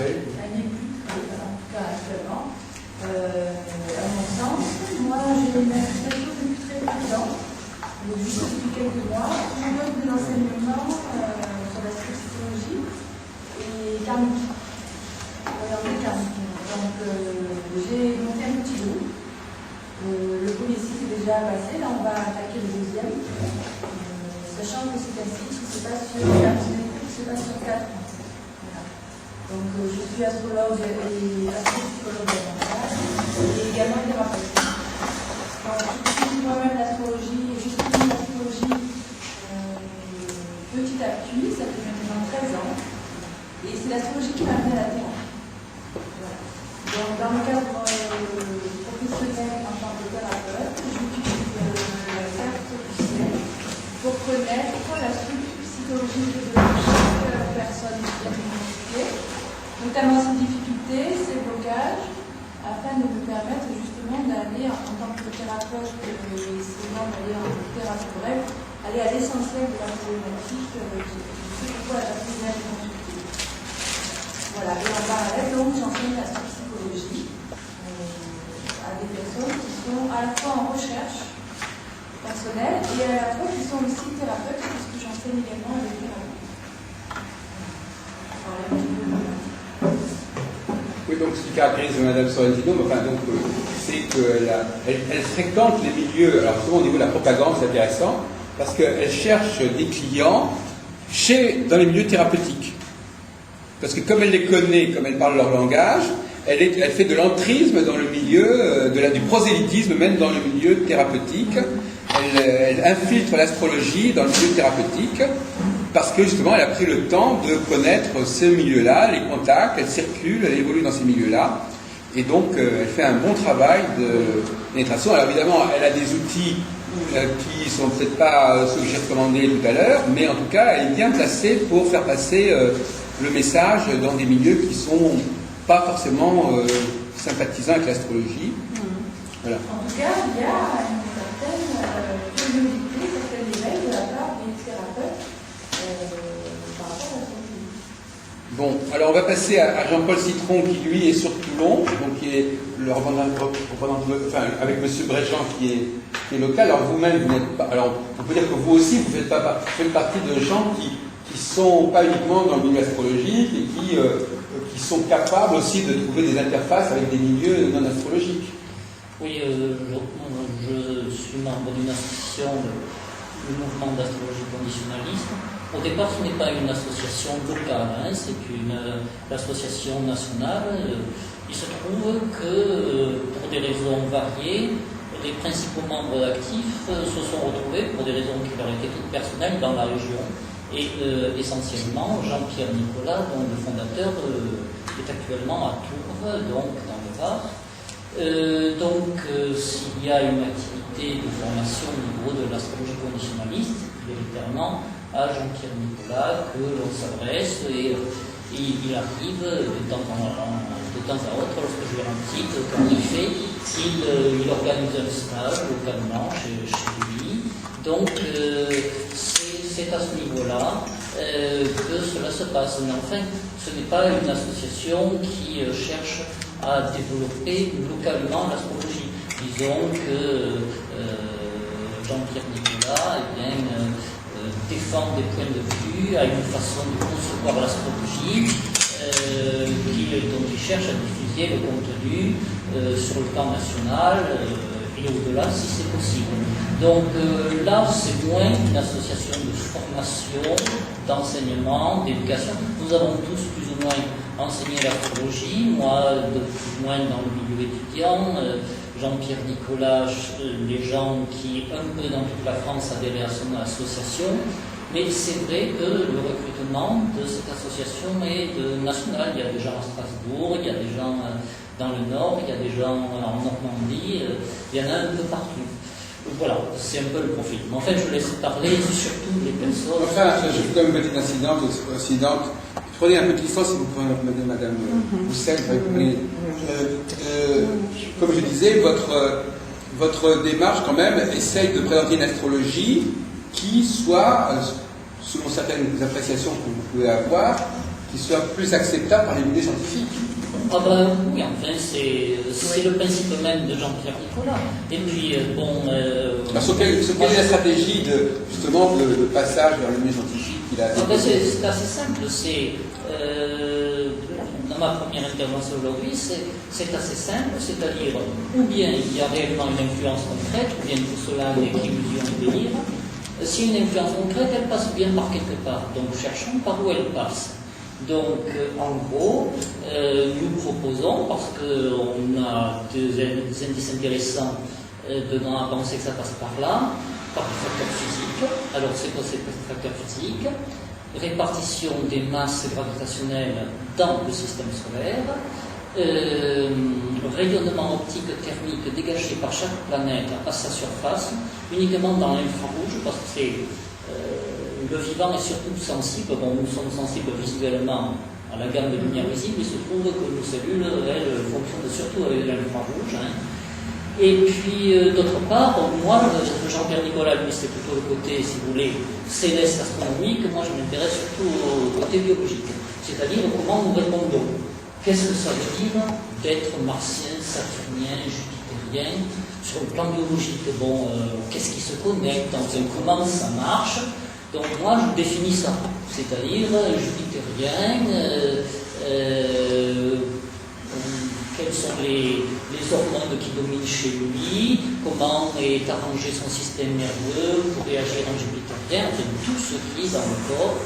Elle n'est plus créée, en tout cas actuellement. À mon sens, moi j'ai une association depuis très peu de temps, juste depuis quelques mois, où je donne des enseignements sur la psychologie et karmique, orienté karmique. Donc j'ai monté un petit groupe. Le premier cycle est déjà passé, là on va attaquer le deuxième. Sachant que c'est un cycle qui se passe sur 4 ans. Donc, je suis astrologue et astropsychologue et également thérapeute. Donc, je suis moi-même l'astrologie et je suis l'astrologie petit à petit, ça fait maintenant 13 ans. Et c'est l'astrologie qui m'a amené à la thérapie. Voilà. Donc, dans le cadre professionnel en tant que thérapeute, j'utilise la carte du ciel pour connaître la structure psychologique de chaque personne diagnostiquée, notamment ses difficultés, ses blocages, afin de nous permettre justement d'aller en tant que thérapeute et essayant d'aller en thérapie brève, aller à l'essentiel de la problématique qui est pourquoi la personne est consultée. Voilà, et en parallèle, donc, j'enseigne la psychologie à des personnes qui sont à la fois en recherche personnelle et à la fois qui sont aussi thérapeutes, puisque j'enseigne également les thérapeutes. Oui, donc ce qui caractérise Madame Sorrentino, c'est qu'elle fréquente les milieux, alors souvent au niveau de la propagande, c'est intéressant, parce qu'elle cherche des clients dans les milieux thérapeutiques. Parce que comme elle les connaît, comme elle parle leur langage, elle fait de l'entrisme dans le milieu, du prosélytisme même dans le milieu thérapeutique. Elle infiltre l'astrologie dans le milieu thérapeutique, parce que justement elle a pris le temps de connaître ce milieu-là, les contacts, elle circule, elle évolue dans ces milieux-là, et donc elle fait un bon travail de pénétration. Alors évidemment, elle a des outils qui sont peut-être pas ceux que j'ai recommandés tout à l'heure, mais en tout cas, elle est bien placée pour faire passer le message dans des milieux qui sont pas forcément sympathisants avec l'astrologie. Voilà. En tout cas, il y a une certaine curiosité, certaines éveil de la part des thérapeutes par rapport à l'astrologie. Bon, alors on va passer à Jean-Paul Citron qui lui est sur Toulon, donc qui est le représentant, avec Monsieur Bréjean qui est local. Alors vous-même, vous n'êtes pas. Alors on peut dire que vous aussi, vous faites partie de gens qui sont pas uniquement dans le milieu astrologique et qui sont capables aussi de trouver des interfaces avec des milieux non astrologiques. Oui, je suis membre d'une association, le mouvement d'astrologie conditionnaliste. Au départ, ce n'est pas une association locale, c'est une association nationale. Il se trouve que, pour des raisons variées, les principaux membres actifs se sont retrouvés, pour des raisons qui leur étaient toutes personnelles, dans la région. Et essentiellement, Jean-Pierre Nicolas, dont le fondateur est actuellement à Tours, donc dans le Var. S'il y a une activité de formation au niveau de l'astrologie conditionnaliste, prioritairement à Jean-Pierre Nicolas que l'on s'adresse et il arrive de temps à autre, lorsque je le rencontre, qu'en effet, il organise un stage localement chez lui. Donc, c'est à ce niveau-là que cela se passe. Mais enfin, ce n'est pas une association qui cherche à développer localement l'astrologie. Disons que Jean-Pierre Nicolas défend des points de vue, a une façon de concevoir l'astrologie dont il cherche à diffuser le contenu sur le plan national et au-delà si c'est possible. Donc là, c'est moins une association de formation, d'enseignement, d'éducation. Nous avons tous plus ou moins enseigné l'astrologie, moi de plus ou moins dans le milieu étudiant, Jean-Pierre Nicolas, les gens qui un peu dans toute la France adhéraient à son association. Mais c'est vrai que le recrutement de cette association est national. Il y a des gens à Strasbourg, il y a des gens dans le Nord, il y a des gens en Normandie, il y en a un peu partout. Voilà, c'est un peu le profil. Mais en fait, je laisse parler surtout les personnes. Enfin, je fais comme une petite incidente. Prenez un peu de distance, si vous prenez Madame Roussel. Comme je disais, votre démarche, quand même, essaye de présenter une astrologie qui soit, selon certaines appréciations que vous pouvez avoir, qui soit plus acceptable par les milieux scientifiques. Ah ben oui, enfin, c'est le principe même de Jean-Pierre Nicolas. Et puis, Quelle est la stratégie justement de passage vers le milieu scientifique qu'il a c'est assez simple. Dans ma première intervention aujourd'hui, c'est assez simple, c'est-à-dire, ou bien il y a réellement une influence concrète, ou bien tout cela n'est qu'illusion et délire. Si une influence concrète, elle passe bien par quelque part. Donc, cherchons par où elle passe. Donc, en gros, nous proposons, parce qu'on a des indices intéressants dedans à penser que ça passe par là, par des facteurs physiques. Alors, c'est quoi ces facteurs physiques? Répartition des masses gravitationnelles dans le système solaire, rayonnement optique thermique dégagé par chaque planète à sa surface, uniquement dans l'infrarouge, parce que le vivant est surtout sensible. Bon, nous sommes sensibles visuellement à la gamme de lumière visible, il se trouve que nos cellules, elles, fonctionnent surtout avec l'infrarouge. Et puis, d'autre part, moi, Jean-Pierre Nicolas, lui, c'est plutôt le côté, si vous voulez, céleste astronomique. Moi, je m'intéresse surtout au côté biologique. C'est-à-dire, comment nous répondons. Qu'est-ce que ça veut dire d'être martien, saturnien, jupitérien, sur le plan biologique? Bon, qu'est-ce qui se connecte? Enfin, comment ça marche? Donc, moi, je définis ça. C'est-à-dire, jupitérien, quels sont les hormones qui dominent chez lui, comment est arrangé son système nerveux pour réagir en jupitérien, enfin, tout ce qui, dans le corps,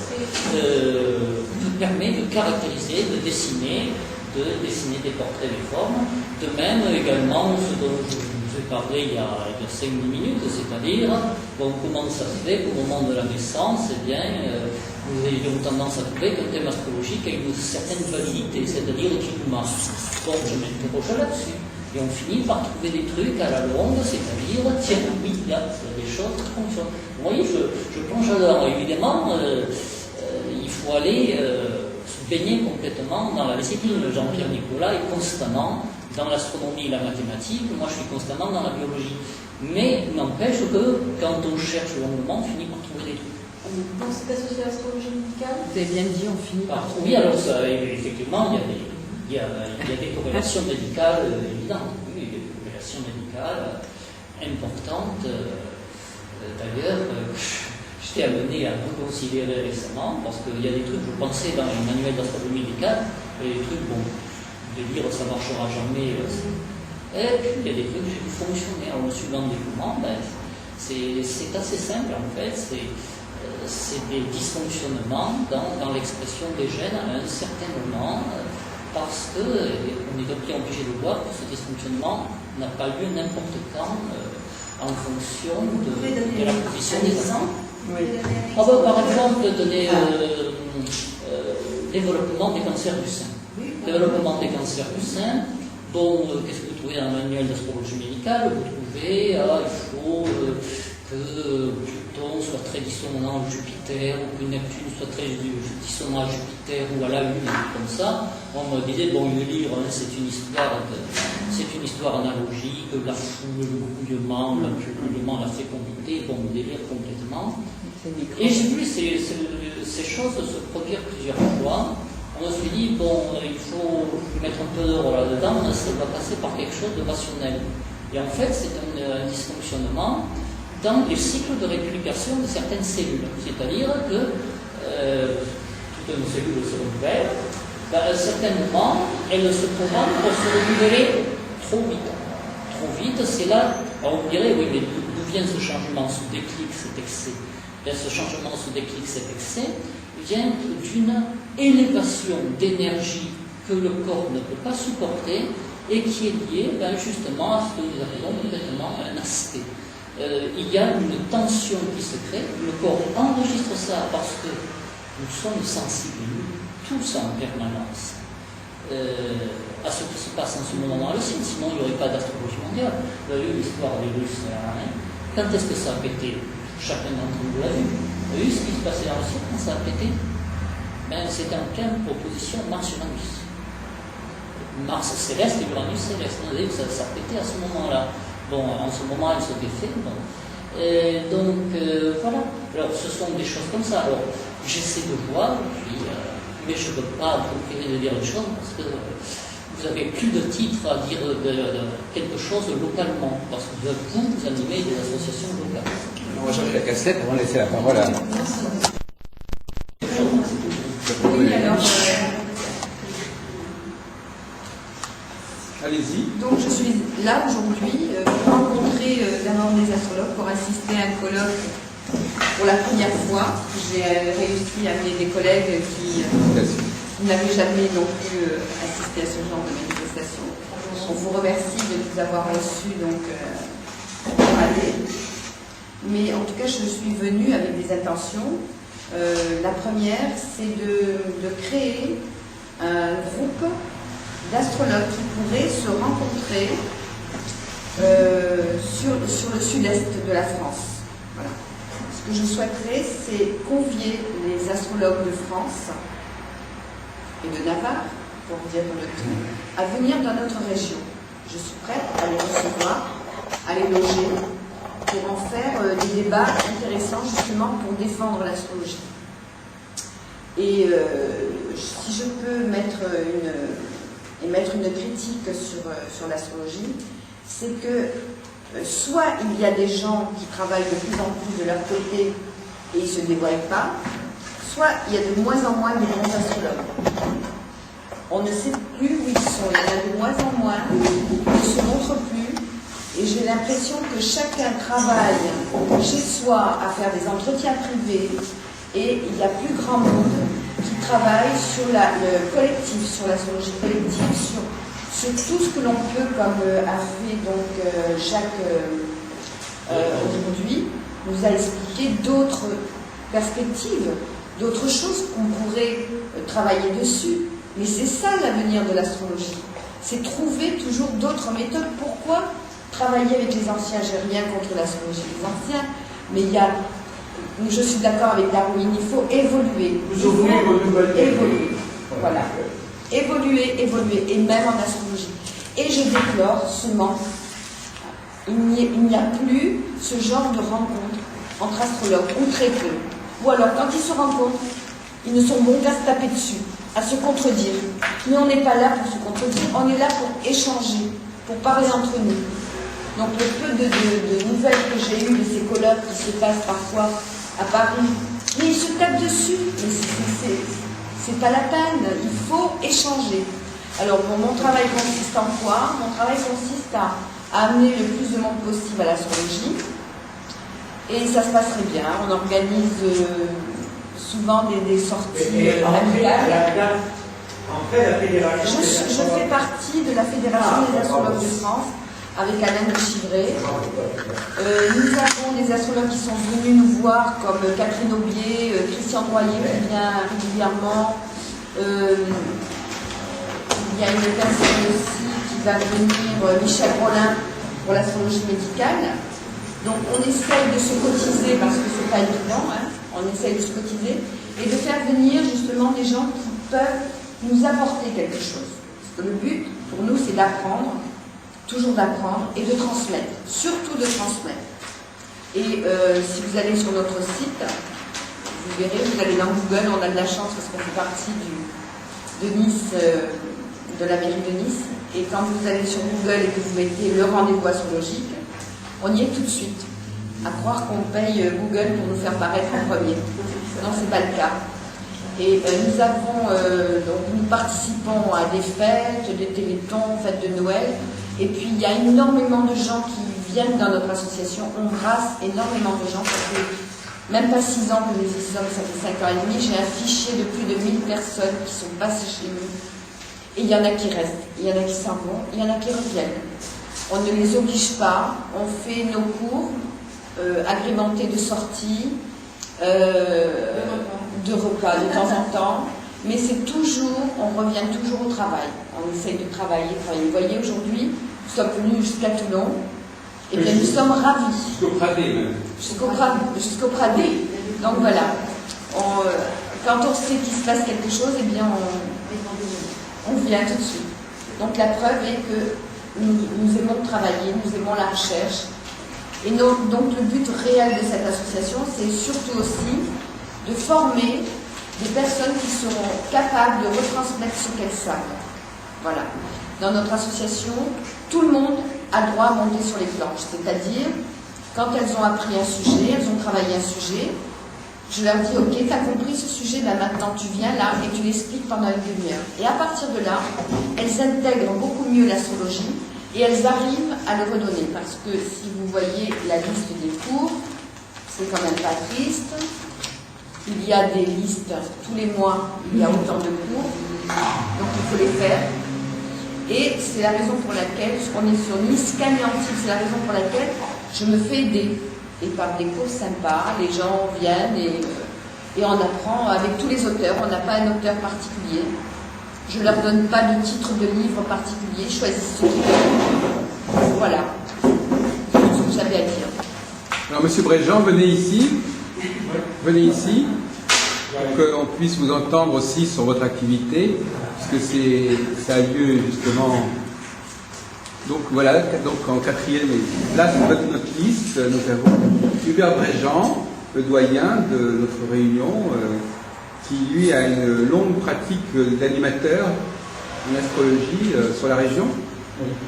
permet de caractériser, de dessiner des portraits des formes. De même, également, ce dont je vous ai parlé il y a 5 minutes, c'est-à-dire, bon, comment ça se fait qu'au moment de la naissance, eh bien, nous avions tendance à trouver qu'un thème astrologique a une certaine validité, c'est-à-dire qu'il nous marque. Bon, je m'interroge là-dessus. Et on finit par trouver des trucs à la longue, c'est-à-dire, tiens, oui, il y a des choses qui fonctionnent. Vous voyez, je plonge là-dedans. Évidemment, il faut aller se baigner complètement dans la discipline. Jean-Pierre Nicolas est constamment dans l'astronomie et la mathématique. Moi, je suis constamment dans la biologie. Mais n'empêche que, quand on cherche longuement, on finit par trouver des trucs. Donc, c'est associé à l'astrologie médicale? Vous avez bien dit, on finit par trouver. Oui, alors, ça, effectivement, il y a des corrélations médicales évidentes, oui, des corrélations médicales importantes. D'ailleurs, je t'ai amené à reconsidérer récemment, parce qu'il y a des trucs, je pensais dans les manuels d'astrologie médicale, et des trucs, bon, de dire ça ne marchera jamais. Et puis il y a des trucs qui fonctionner en le suivant des mouvements. Ben, c'est assez simple en fait, c'est des dysfonctionnements dans l'expression des gènes à un certain moment. Parce qu'on est bien obligé de voir que ce dysfonctionnement n'a pas lieu n'importe quand en fonction de la position des exemples. Oui. On peut par exemple donner développement des cancers du sein. Développement des cancers du sein, bon, qu'est-ce que vous trouvez dans le manuel d'astrologie médicale? Vous trouvez, il faut que Pluton soit très dissonant à Jupiter, ou que Neptune soit très dissonant à Jupiter, ou à la Lune, comme ça. On me disait, bon, le livre, c'est une histoire analogique, la foule, le grouillement, la fécondité, bon, délire complètement. Et j'ai vu ces choses se produire plusieurs fois. On se dit, bon, il faut mettre un peu d'ordre là-dedans, ça va passer par quelque chose de rationnel. Et en fait, c'est un dysfonctionnement dans les cycles de réplication de certaines cellules. C'est-à-dire que toutes nos cellules se renouvellent, à un certain moment, elles se programment pour se renouveler trop vite. Trop vite, c'est là, alors vous direz, oui, mais d'où vient ce changement, ce déclic, cet excès? Bien, ce changement, ce déclic, cet excès, vient d'une élévation d'énergie que le corps ne peut pas supporter et qui est liée justement à ce que nous appelons complètement un aspect. Il y a une tension qui se crée, le corps enregistre ça parce que nous sommes sensibles, nous, tous en permanence, à ce qui se passe en ce moment dans le ciel, sinon il n'y aurait pas d'astrologie mondiale. Vous avez vu l'histoire des Russes, quand est-ce que ça a pété? Chacun d'entre vous l'a vu. Vous avez vu ce qui se passait dans le ciel quand ça a pété? C'était en pleine opposition Mars-Uranus. Mars céleste et Uranus céleste. Vous avez vu, ça a pété à ce moment-là. Bon, en ce moment, elle se défait. Bon. Donc, voilà. Alors, ce sont des choses comme ça. Alors, j'essaie de voir, puis Mais je ne peux pas vous priver de dire une chose parce que vous n'avez plus de titre à dire de quelque chose localement, parce que vous animez des associations locales. On va changer la cassette avant de laisser la parole à... Oui, alors, Allez-y. donc je suis là aujourd'hui pour rencontrer d'abord des astrologues pour assister à un colloque pour la première fois. J'ai réussi à amener des collègues qui n'avaient jamais non plus assisté à ce genre de manifestation. On vous remercie de nous avoir reçus donc pour aller. Mais en tout cas, je suis venue avec des intentions. La première, c'est de créer un groupe d'astrologues qui pourraient se rencontrer sur le sud-est de la France. Voilà. Ce que je souhaiterais, c'est convier les astrologues de France et de Navarre, pour dire le tout, à venir dans notre région. Je suis prête à les recevoir, à les loger, pour en faire des débats intéressants justement pour défendre l'astrologie. Et si je peux mettre une critique sur l'astrologie, c'est que soit il y a des gens qui travaillent de plus en plus de leur côté et ils ne se dévoilent pas, soit il y a de moins en moins de bons astrologues. On ne sait plus où ils sont, il y en a de moins en moins, ils ne se montrent plus, et j'ai l'impression que chacun travaille chez soi à faire des entretiens privés, et il y a plus grand monde qui travaille sur le collectif, sur l'astrologie collective, sur tout ce que l'on peut, comme a fait donc Jacques aujourd'hui, nous a expliqué d'autres perspectives, d'autres choses qu'on pourrait travailler dessus. Mais c'est ça l'avenir de l'astrologie, c'est trouver toujours d'autres méthodes. Pourquoi travailler avec les anciens? J'ai rien contre l'astrologie des anciens, mais je suis d'accord avec Darwin, il faut évoluer. Vous ouvrez vos nouvelles évoluer. Voilà. Évoluer, et même en astrologie. Et je déplore seulement, il n'y a plus ce genre de rencontre entre astrologues, ou très peu. Ou alors, quand ils se rencontrent, ils ne sont bons qu'à se taper dessus, à se contredire. Mais on n'est pas là pour se contredire, on est là pour échanger, pour parler entre nous. Donc le peu de nouvelles que j'ai eues de ces colloques qui se passent parfois à Paris, mais ils se tapent dessus, mais c'est pas la peine, il faut échanger. Alors bon, mon travail consiste en quoi? Mon travail consiste à amener le plus de monde possible à l'astrologie, et ça se passe très bien. On organise souvent des sorties amicales. Je fais partie de la Fédération des astrologues de France avec Alain de Chivray. Nous avons des astrologues qui sont venus nous voir, comme Catherine Aubier, Christian Droyer qui vient régulièrement. Il y a une personne aussi qui va venir, Michel Rollin, pour l'astrologie médicale. Donc on essaye de se cotiser, parce que c'est pas évident, hein, on essaye de se cotiser, et de faire venir justement des gens qui peuvent nous apporter quelque chose. Parce que le but, pour nous, c'est d'apprendre, toujours d'apprendre, et de transmettre, surtout de transmettre. Et si vous allez sur notre site, vous verrez, vous allez dans Google, on a de la chance parce qu'on fait partie de Nice, de la mairie de Nice, et quand vous allez sur Google et que vous mettez le rendez-vous astrologique, on y est tout de suite. À croire qu'on paye Google pour nous faire paraître en premier. Non, c'est pas le cas. Et nous participons à des fêtes, des télétons, fêtes de Noël. Et puis il y a énormément de gens qui viennent dans notre association. On brasse énormément de gens. Ça fait même pas 6 ans que nous existons, ça fait 5 ans et demi. J'ai un fichier de plus de 1000 personnes qui sont passées chez nous. Et il y en a qui restent, il y en a qui s'en vont, il y en a qui reviennent. On ne les oblige pas, on fait nos cours agrémentés de sorties, de repas de temps en temps, mais c'est toujours, on revient toujours au travail. On essaye de travailler. Vous voyez, aujourd'hui, nous sommes venus jusqu'à Toulon, et bien nous sommes ravis. Jusqu'au Pradé, même. Jusqu'au Pradé. Donc voilà, quand on sait qu'il se passe quelque chose, eh bien on vient tout de suite. Donc la preuve est que nous aimons travailler, nous aimons la recherche. Et donc le but réel de cette association, c'est surtout aussi de former des personnes qui seront capables de retransmettre ce qu'elles savent. Voilà. Dans notre association, tout le monde a droit à monter sur les planches, c'est-à-dire, quand elles ont appris un sujet, elles ont travaillé un sujet, je leur dis, ok, tu as compris ce sujet, ben maintenant tu viens là et tu l'expliques pendant une demi-heure. Et à partir de là, elles intègrent beaucoup mieux l'astrologie et elles arrivent à le redonner. Parce que si vous voyez la liste des cours, c'est quand même pas triste. Il y a des listes, tous les mois, il y a autant de cours, donc il faut les faire. Et c'est la raison pour laquelle, on est sur Nice, Cannes et Antibes, c'est la raison pour laquelle je me fais aider. Et par des cours sympas, les gens viennent et on apprend avec tous les auteurs. On n'a pas un auteur particulier. Je ne leur donne pas de titre de livre particulier. Je choisis ce qu'ils veulent. Voilà. C'est tout ce que j'avais à dire. Alors, Monsieur Bréjean, venez ici. Venez ici. Pour qu'on puisse vous entendre aussi sur votre activité. Puisque ça a lieu justement. Donc voilà, donc en quatrième, là c'est notre liste, nous avons Hubert Bréjean, le doyen de notre réunion, qui lui a une longue pratique d'animateur en astrologie sur la région.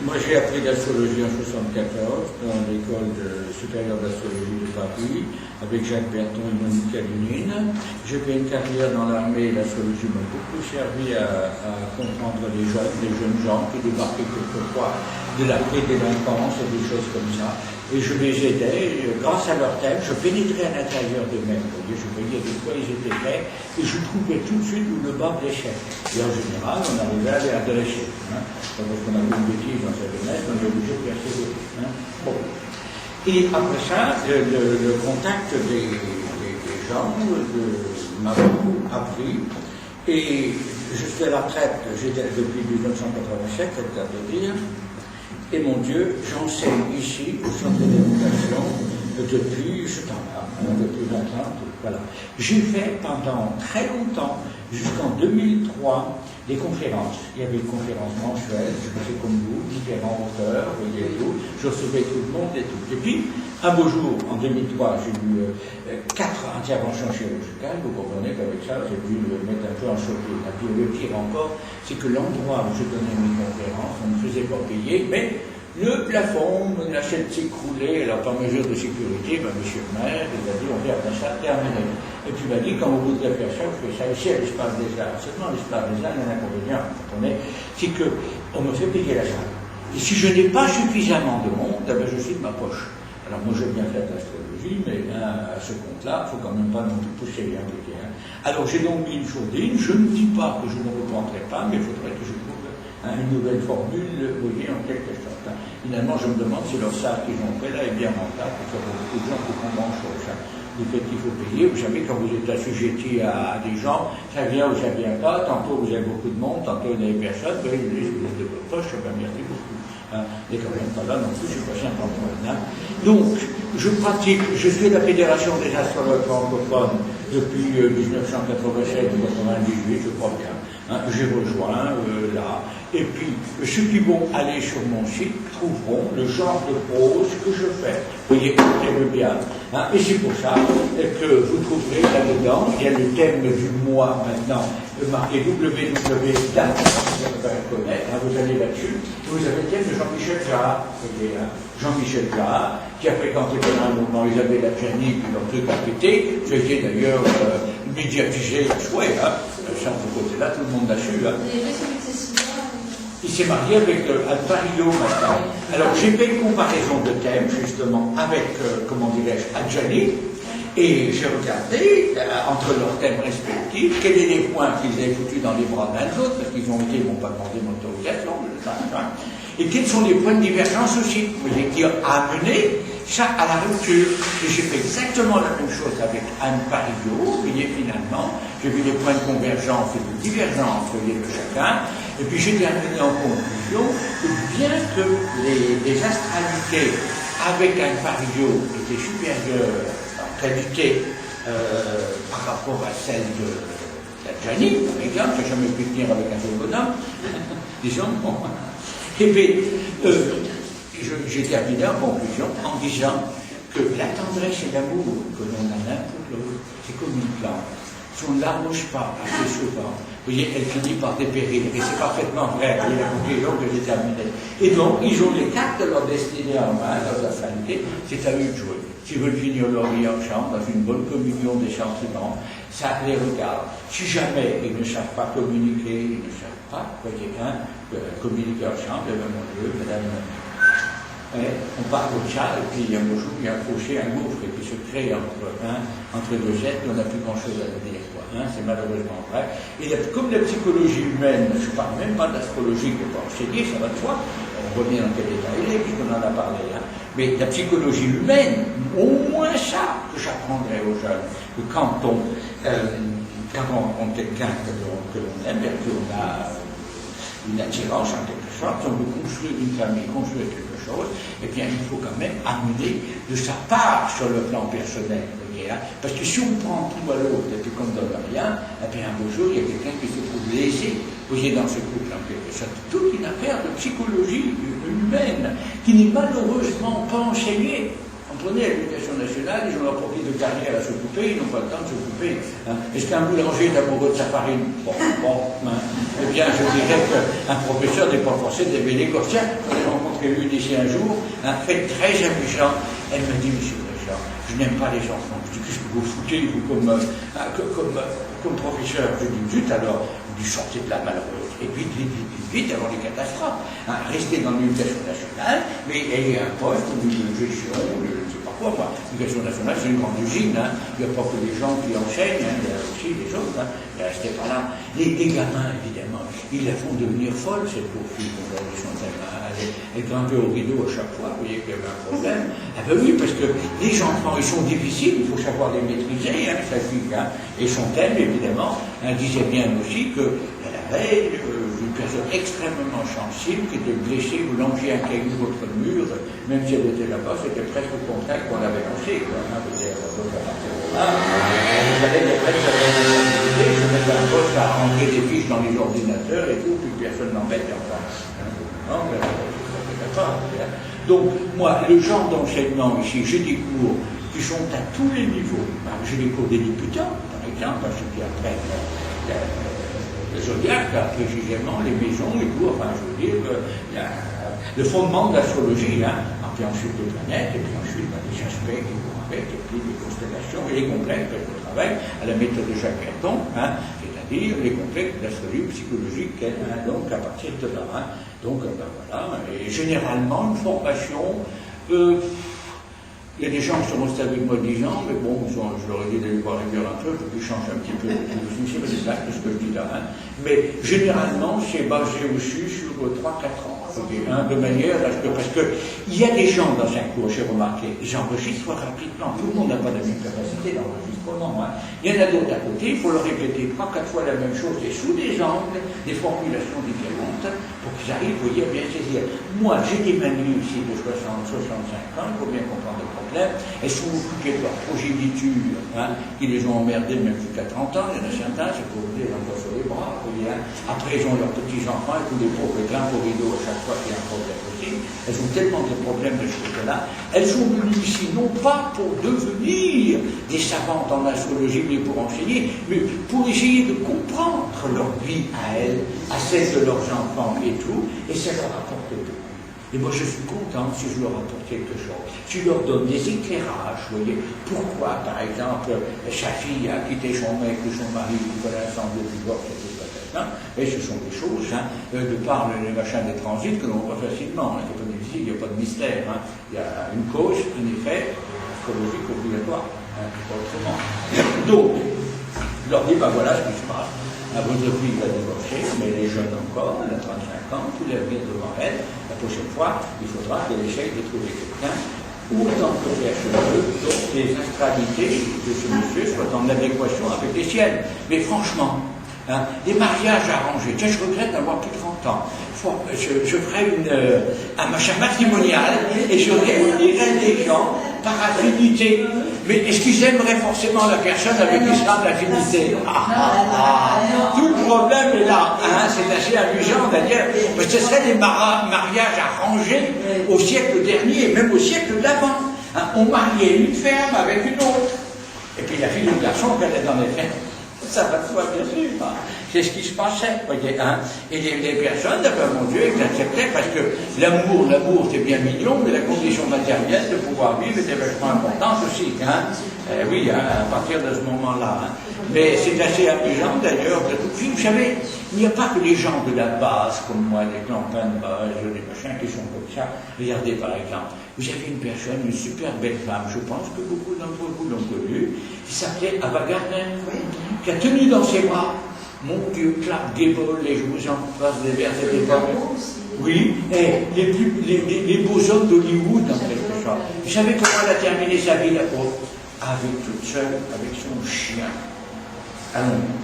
Moi j'ai appris l'astrologie en 1974 dans l'école supérieure d'astrologie de Paris avec Jacques Berton et Monique Alunine. J'ai fait une carrière dans l'armée et l'astrologie m'a beaucoup servi à comprendre les jeunes gens qui débarquaient quelquefois de la prédélinquance et des choses comme ça. Et je les aidais, grâce à leur thème, je pénétrais à l'intérieur d'eux-mêmes. Je voyais de quoi ils étaient faits et je trouvais tout de suite où le bas blessait. Et en général, on arrivait à les adresser. Parce qu'on avait une bêtise dans cette domaine, on est obligé de persévérer. Bon. Et après ça, le contact des gens m'a beaucoup appris. Et je suis à la retraite, j'étais depuis 1987, c'est le cas de dire. Et mon Dieu, j'enseigne ici, au centre d'éducation, depuis 20 ans, voilà. J'ai fait pendant très longtemps, jusqu'en 2003, des conférences. Il y avait une conférence mensuelle, je faisais comme vous, différents auteurs, et tout. Je recevais tout le monde et tout. Et puis, un beau jour, en 2003, j'ai eu 4 interventions chirurgicales. Vous comprenez qu'avec ça, j'ai dû me mettre un peu en choc. Et puis, le pire encore, c'est que l'endroit où je donnais mes conférences, on ne me faisait pas payer, mais le plafond, la chaîne s'écroulait, alors par mesure de sécurité, monsieur le maire, il a dit, on vient après ça, terminé. Et puis il m'a dit, quand vous voudrez faire ça, vous faites ça ici à l'espace des arts. Seulement l'espace des arts, il y a un inconvénient, vous comprenez, c'est qu'on me fait payer la salle. Et si je n'ai pas suffisamment de monde, eh bien, je suis de ma poche. Alors moi, j'ai bien fait de l'astrologie, mais à ce compte-là, il ne faut quand même pas non plus pousser les impliqués. Alors j'ai donc mis une sourdine, je ne dis pas que je ne reprendrai pas, mais il faudrait que je trouve une nouvelle formule, vous voyez, en quelque sorte. Finalement, je me demande si leur salle qu'ils ont fait là est bien rentable, parce qu'il y a beaucoup de gens qui font grand-chose. Du fait qu'il faut payer, vous savez, quand vous êtes assujetti à des gens, ça vient ou ça vient pas, tantôt vous avez beaucoup de monde, tantôt vous n'avez personne, vous voyez, vous êtes de votre poche, ben merci beaucoup. Et quand même pas là non plus, je suis pas 50 ans. Donc, je pratique, je suis la Fédération des astrologues francophones depuis 1987 ou 98, je crois bien. J'ai rejoint là. Et puis, ceux qui vont aller sur mon site trouveront le genre de prose que je fais. Vous voyez, j'aime bien. Et c'est pour ça que vous trouverez là-dedans, il y a le thème du mois maintenant, marqué www, vous allez là-dessus, vous avez le thème de Jean-Michel Jarre. Jean-Michel Jarre, qui a fréquenté pendant un moment Isabelle Adjani, puis leur truc a pété. J'ai été d'ailleurs médiatisé à souhait, ça de côté-là, tout le monde l'a su. Il s'est marié avec Alvario maintenant. Alors j'ai fait une comparaison de thèmes justement avec, comment dirais-je, Adjani, et j'ai regardé entre leurs thèmes respectifs quels étaient les points qu'ils avaient foutus dans les bras d'un autre, parce qu'ils ont été, ils m'ont pas demandé mon autorisation, et quels sont les points de divergence aussi, vous voyez, qui ont amené ça à la rupture. Et j'ai fait exactement la même chose avec Anne Parizeau, vous voyez, finalement, j'ai vu les points de convergence et de divergence, vous voyez, de chacun, et puis j'ai terminé en conclusion que bien que les astralités avec Anne Parizeau étaient supérieures en qualité par rapport à celle d'Adjani, par exemple, j'ai jamais pu tenir avec un seul bonhomme, disons, bon. Et puis, j'ai terminé en conclusion en disant que la tendresse et l'amour que l'on a l'un pour l'autre, c'est comme une plante. si on ne l'arrose pas assez souvent, vous voyez, elle finit par dépérir. Et c'est parfaitement vrai. Vous voyez la conclusion que j'ai terminée. Et donc, ils ont les cartes de leur destinée en main, leur affinité. C'est à eux de jouer. S'ils veulent finir leur vie en chant, dans une bonne communion des sentiments, ça les regarde. Si jamais ils ne savent pas communiquer, ils ne savent pas, voyez, communiquer en chant, bien mon Dieu, madame, on part au chat, et puis un beau jour, il y a un fossé, un gouffre, et puis se crée entre deux êtres, on n'a plus grand-chose à dire, quoi. C'est malheureusement vrai. Et comme la psychologie humaine, je ne parle même pas d'astrologie qui n'est pas enseignée, ça va de soi, on revient dans quel état il est, puisqu'on en a parlé, mais la psychologie humaine, au moins ça que j'apprendrai aux jeunes, que quand on quelqu'un que l'on aime, et qu'on a une attirance en quelque sorte, on veut construire une famille, construire quelque chose, eh bien il faut quand même amener de sa part sur le plan personnel. Parce que si on prend tout à l'autre et puis qu'on ne donne rien, eh bien un beau jour il y a quelqu'un qui se trouve lésé, vous voyez, dans ce couple en quelque sorte. Toute une affaire de psychologie humaine qui n'est malheureusement pas enseignée. Comprenez, à l'éducation nationale, ils ont leur profil de carrière à se couper, ils n'ont pas le temps de se couper. Est-ce qu'un boulanger est amoureux de sa farine? Eh bien, je dirais qu'un professeur n'est pas forcé d'aimer les gosses. Tiens, j'en ai rencontré une ici un jour, un fait très amusant. Elle me dit, monsieur Richard, je n'aime pas les enfants. Je dis, qu'est-ce que vous foutez, vous, comme professeur? Je dis, zut alors, vous sortez de la malheureuse. Et vite, avant les catastrophes. Restez dans l'éducation nationale, mais ayez un poste, une gestion, je ne sais pas quoi, moi. L'éducation nationale, c'est une grande usine, il n'y a pas que les gens qui enseignent, il y a aussi les autres, ne restez pas là. Les gamins, évidemment, ils la font devenir folle, cette pauvre fille, quand ils sont tellement. Elle grimpait au rideau à chaque fois, vous voyez qu'il y avait un problème. Ah ben oui, parce que les enfants, ils sont difficiles, il faut savoir les maîtriser, sa fille. Et son thème, évidemment, disait bien aussi qu'elle avait une personne extrêmement sensible qui était blessée ou longeait un caillou contre le mur, même si elle était là-bas, c'était presque au contraire qu'on l'avait lancé, quoi. Donc à partir de là, il fallait des presque à la responsabilité, je mettais un poste à rentrer des fiches dans les ordinateurs et tout, puis personne n'embête, enfin. Non, mais ça ne fait pas. Donc, moi, le genre d'enseignement ici, j'ai des cours qui sont à tous les niveaux. J'ai des cours des débutants, par exemple, parce que après, le zodiaque, précisément, les maisons et tout, enfin, je veux dire, le fondement de l'astrologie, et puis ensuite les planètes, et puis ensuite les aspects qui vont avec, et puis les constellations et les complexes, parce que je travaille à la méthode de Jacques Breton, c'est-à-dire les complexes d'astrologie psychologique, donc à partir de là. Donc, voilà, et généralement, une formation, il y a des gens qui sont restés avec moi 10 ans, mais bon, je leur ai dit d'aller voir les violenteurs, il faut qu'ils changent un petit peu, c'est exact ce que je dis là, mais généralement, c'est basé aussi sur 3-4 ans. De manière parce que il y a des gens dans un cours, j'ai remarqué, ils enregistrent rapidement. Tout le monde n'a pas la même capacité d'enregistrement. Il y en a d'autres à côté, il faut leur répéter 3-4 fois la même chose et sous des angles, des formulations différentes pour qu'ils arrivent, vous voyez, à bien saisir. Moi, j'ai des mamies ici de 60-65 ans, il faut bien comprendre le problème. Elles sont occupées de leur progéniture, qui les ont emmerdées même jusqu'à 30 ans. Il y en a certains, c'est pour vous dire, encore sur les bras. Vous voyez, après, ils ont leurs petits-enfants et tous les pauvres grimpent au rideau à chaque fois qu'il y a un problème aussi. Elles ont tellement de problèmes de ce côté-là. Elles sont venues ici non pas pour devenir des savantes en astrologie, mais pour enseigner, mais pour essayer de comprendre leur vie à elles, à celle de leurs enfants et tout, et ça leur apporte beaucoup. Et moi, je suis content si je leur apporte quelque chose. Si je leur donne des éclairages, vous voyez, pourquoi, par exemple, sa fille a quitté son mec ou son mari, il fallait un sang de divorce, etc. Et ce sont des choses, de par les machins des transits que l'on voit facilement. Il n'y a pas de difficile, il n'y a pas de mystère. Il y a une cause, un effet, astrologique obligatoire. Pas autrement. Donc, je leur dis, voilà ce qui se passe. Votre fille va divorcer, mais elle est jeune encore, elle a 35 ans, tout l'avenir devant elle. La prochaine fois, il faudra qu'elle essaye de trouver quelqu'un, autant que faire se peut, donc les astralités de ce monsieur soient en adéquation avec les siennes. Mais franchement, des mariages arrangés. Tiens, je regrette d'avoir plus de 30 ans. Je ferai un machin matrimonial et je réunirai des gens par affinité. Mais est-ce qu'ils aimeraient forcément la personne avec qui sera de l'affinité? Tout le problème est là. C'est assez amusant d'ailleurs. Mais ce seraient des mariages arrangés au siècle dernier et même au siècle d'avant. On mariait une ferme avec une autre. Et puis la fille ou le garçon, qu'elle est dans les fermes. Ça va de soi, bien sûr. Hein. C'est ce qui se passait, voyez. Hein. Et les personnes, mon Dieu, ils acceptaient parce que l'amour, c'est bien mignon, mais la condition matérielle de pouvoir vivre était vachement importante aussi. Hein. Oui, hein, à partir de ce moment-là. Hein. Mais c'est assez amusant d'ailleurs. Vous savez, il n'y a pas que les gens de la base, comme moi, les campagnes basses, les machins qui sont comme ça. Regardez par exemple, vous avez une personne, une super belle femme, je pense que beaucoup d'entre vous l'ont connue, qui s'appelait Ava Gardner, qui a tenu dans ses bras, mon Dieu, Clark Gable, et je vous en passe des vers et des vers. Oui, et les beaux hommes d'Hollywood, en quelque sorte. Vous savez comment elle a terminé sa vie, la pauvre? Avec toute seule, avec son chien. À Londres,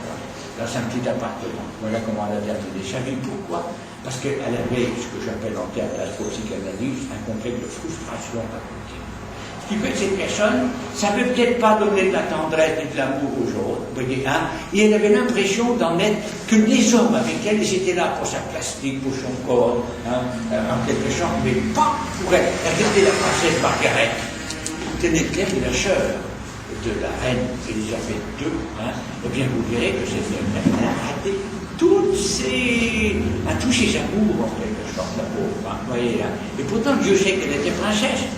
dans un petit appartement. Voilà comment elle a terminé sa vie. Pourquoi? Parce qu'elle avait ce que j'appelle en termes d'astropsychanalyse un complexe de frustration à côté. Ce qui fait que cette personne ne savait peut-être pas donner de la tendresse et de l'amour aux autres, vous voyez, hein, et elle avait l'impression d'en être que les hommes avec elle, ils étaient là pour sa plastique, pour son corps, hein, en quelque sorte, mais pas pour elle. Regardez la princesse Margaret. Tenez clair de la sœur de la reine Elisabeth II, hein, eh bien vous verrez que cette reine a raté tous ses amours en quelque sorte, la pauvre, hein, voyez, hein. Et pourtant Dieu sait qu'elle était princesse.